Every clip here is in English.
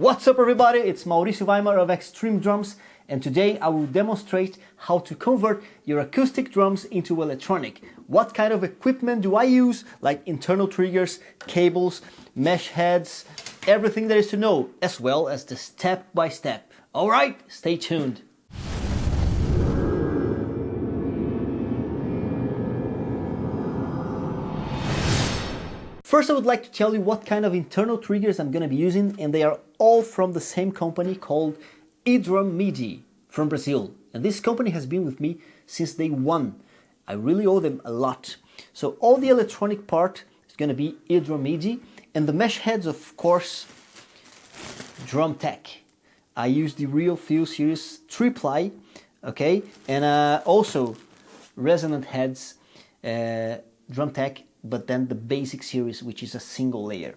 What's up everybody, it's Mauricio Weimar of Extreme Drums, and today I will demonstrate how to convert your acoustic drums into electronic. What kind of equipment do I use, like internal triggers, cables, mesh heads, everything there is to know, as well as the step-by-step. Alright, stay tuned. First, I would like to tell you what kind of internal triggers I'm going to be using, and they are all from the same company called Edrum Midi from Brazil. And this company has been with me since day one. I really owe them a lot. So all the electronic part is going to be Edrum Midi, and the mesh heads, of course, Drum Tech. I use the Real Feel Series 3-ply, okay, and also resonant heads, Drum Tech, but then the basic series, which is a single layer.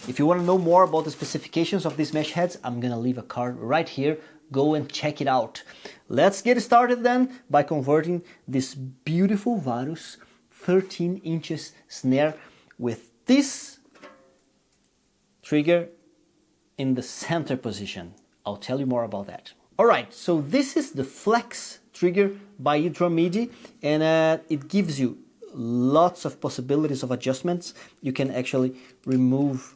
If you want to know more about the specifications of these mesh heads, I'm gonna leave a card right here. Go and check it out. Let's get started then by converting this beautiful Varus 13 inches snare with this trigger in the center position. I'll tell you more about that. Alright, so this is the Flex trigger by Edrum Midi, and it gives you lots of possibilities of adjustments. You can actually remove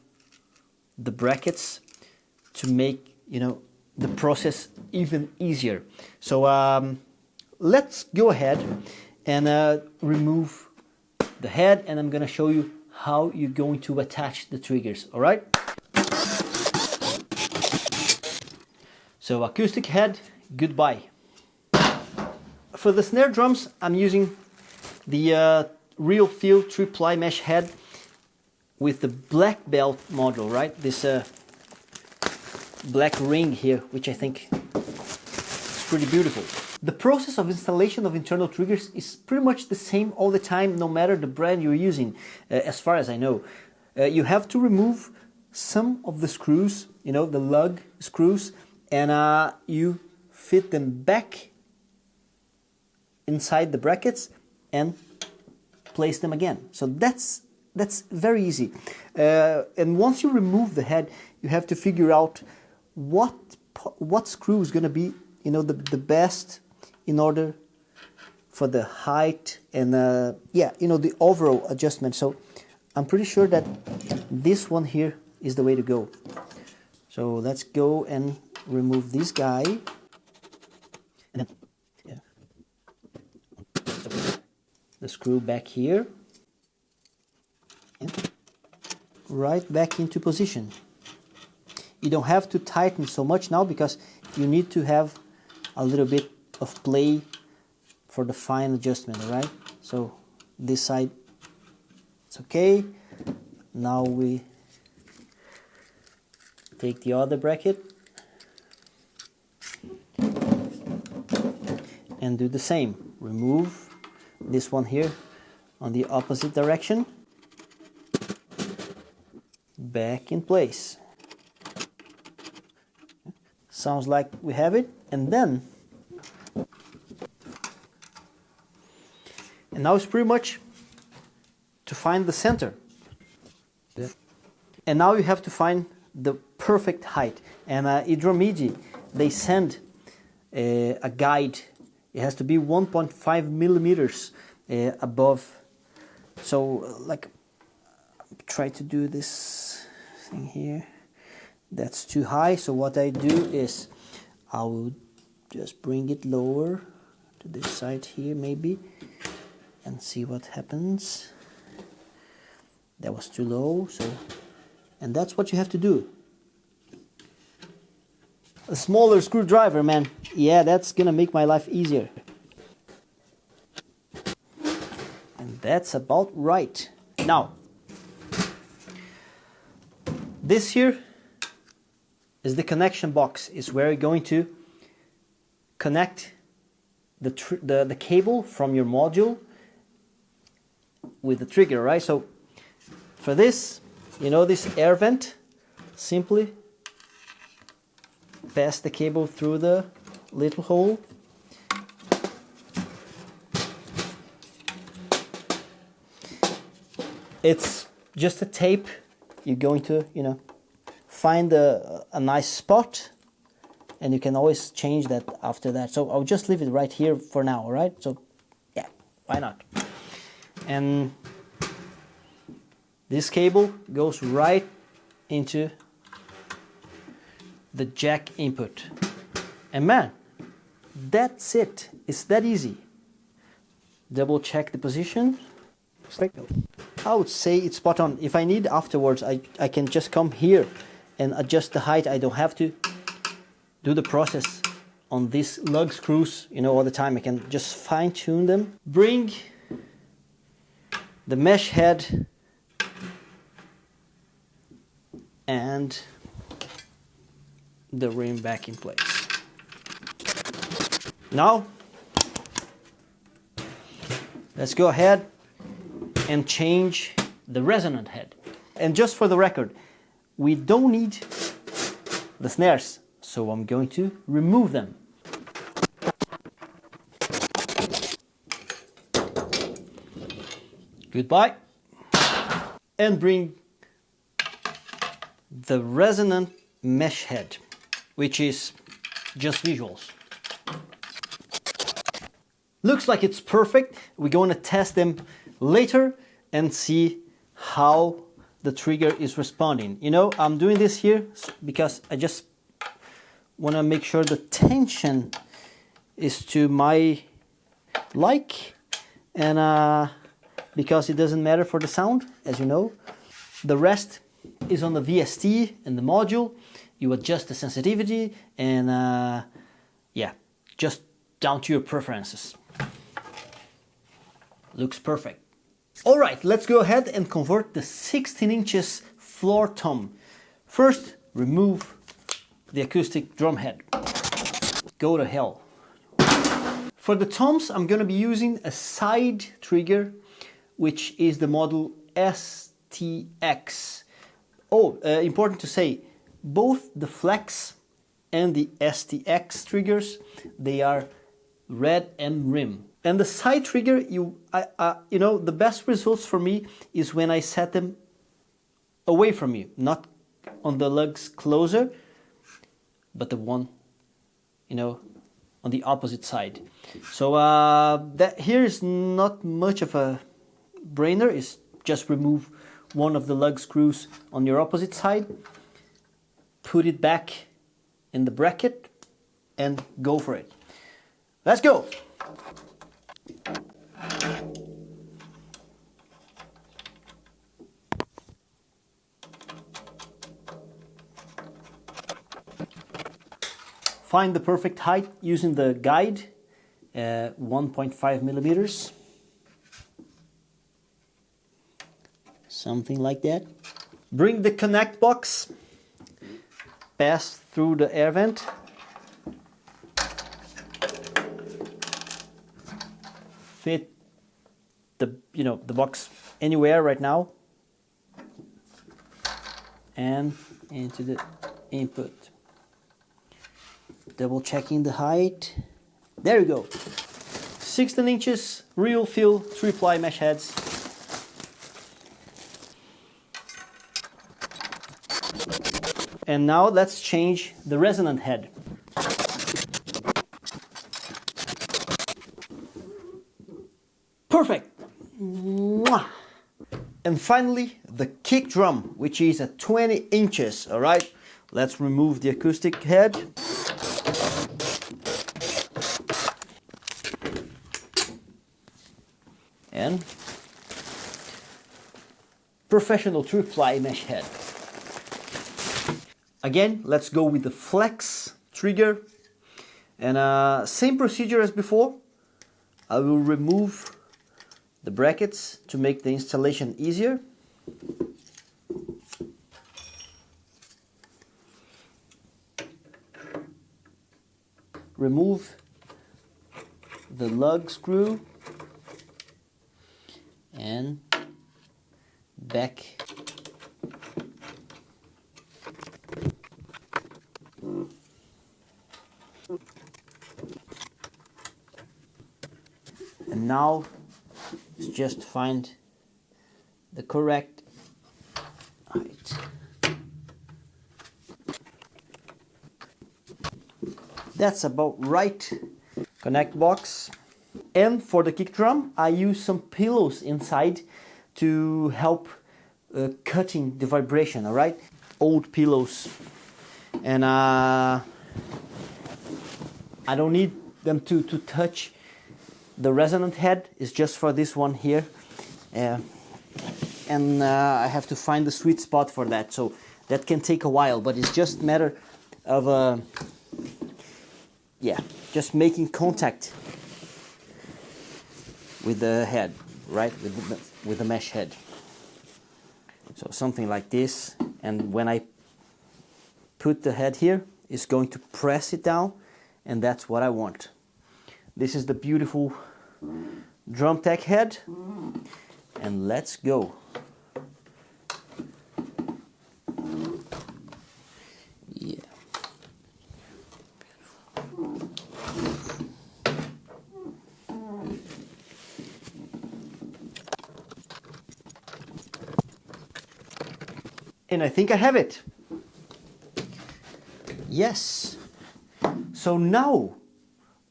the brackets to make, the process even easier. So let's go ahead and remove the head, and I'm gonna show you how you're going to attach the triggers. All right, so acoustic head, goodbye. For the snare drums, I'm using the Real Feel 3-ply mesh head with the black belt module, right? This black ring here, which I think is pretty beautiful. The process of installation of internal triggers is pretty much the same all the time, no matter the brand you're using, as far as I know. You have to remove some of the screws, the lug screws, and you fit them back inside the brackets and place them again. So that's very easy. And once you remove the head, you have to figure out what screw is going to be, the best in order for the height and the overall adjustment. So I'm pretty sure that this one here is the way to go. So let's go and remove this guy. And then, the screw back here and right back into position. You don't have to tighten so much now because you need to have a little bit of play for the fine adjustment, all right? So this side, it's okay. Now we take the other bracket and do the same. Remove this one here on the opposite direction, back in place. Sounds like we have it, and now it's pretty much to find the center. Yeah. And now you have to find the perfect height, and Edrum Midi, they send a guide. It has to be 1.5 millimeters above. So try to do this thing here. That's too high. So what I do is I will just bring it lower to this side here maybe and see what happens. That was too low. And that's what you have to do. A smaller screwdriver, man. Yeah, that's gonna make my life easier. And that's about right. Now, this here is the connection box. Is where you're going to connect the cable from your module with the trigger, right? So for this, this air vent, simply pass the cable through the little hole. It's just a tape. You're going to, find a nice spot, and you can always change that after that. So I'll just leave it right here for now, all right? So yeah, why not? And this cable goes right into the jack input. And man, that's it. It's that easy. Double check the position. I would say it's spot on. If I need afterwards, I can just come here and adjust the height. I don't have to do the process on these lug screws, you know, all the time. I can just fine tune them. Bring the mesh head and the rim back in place. Now, let's go ahead and change the resonant head. And just for the record, we don't need the snares, so I'm going to remove them. Goodbye. And bring the resonant mesh head, which is just visuals. Looks like it's perfect. We're going to test them later and see how the trigger is responding. You know, I'm doing this here because I just want to make sure the tension is to my like, and because it doesn't matter for the sound, as you know. The rest is on the VST and the module. You adjust the sensitivity, and yeah, just down to your preferences. Looks perfect. All right, let's go ahead and convert the 16 inches floor tom. First, remove the acoustic drum head. Go to hell. For the toms, I'm going to be using a side trigger, which is the model STX. Oh, important to say, both the Flex and the STX triggers, they are red M rim. And the side trigger, you know, the best results for me is when I set them away from you, not on the lugs closer, but the one, you know, on the opposite side. So that here is not much of a brainer. It's just remove one of the lug screws on your opposite side, put it back in the bracket, and go for it. Let's go. Find the perfect height using the guide, 1.5 millimeters. Something like that. Bring the connect box, pass through the air vent, fit the box anywhere right now, and into the input. Double checking the height. There you go. 16 inches real feel 3-ply mesh heads. And now let's change the resonant head. Perfect. Mwah. And finally, the kick drum, which is at 20 inches. All right, let's remove the acoustic head. And professional 3-ply mesh head. Again, let's go with the Flex trigger. And same procedure as before. I will remove the brackets to make the installation easier. Remove the lug screw and back and now let's just find the correct height. That's about right. Connect box. And for the kick drum, I use some pillows inside to help cutting the vibration, alright? Old pillows. And I don't need them to touch the resonant head. It's just for this one here. And I have to find the sweet spot for that. So that can take a while, but it's just a matter of just making contact with the head, right? With the mesh head. So something like this, and when I put the head here, it's going to press it down, and that's what I want. This is the beautiful drum tech head, and let's go. Yeah. And I think I have it. Yes. So now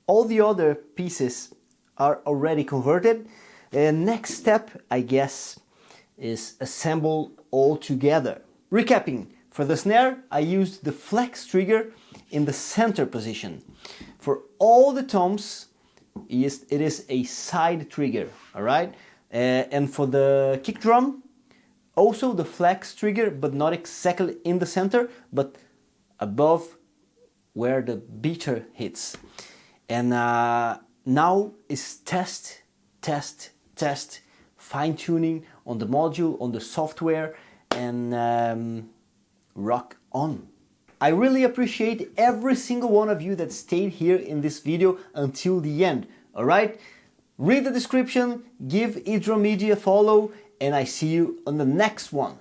all the other pieces are already converted. Next step, I guess, is assemble all together. Recapping, for the snare, I used the flex trigger in the center position. For all the toms, it is a side trigger, all right? And for the kick drum, also the flex trigger, but not exactly in the center, but above where the beater hits. And now is test, fine-tuning on the module, on the software, and rock on. I really appreciate every single one of you that stayed here in this video until the end, alright? Read the description, give Edrum Midi a follow, and I see you on the next one.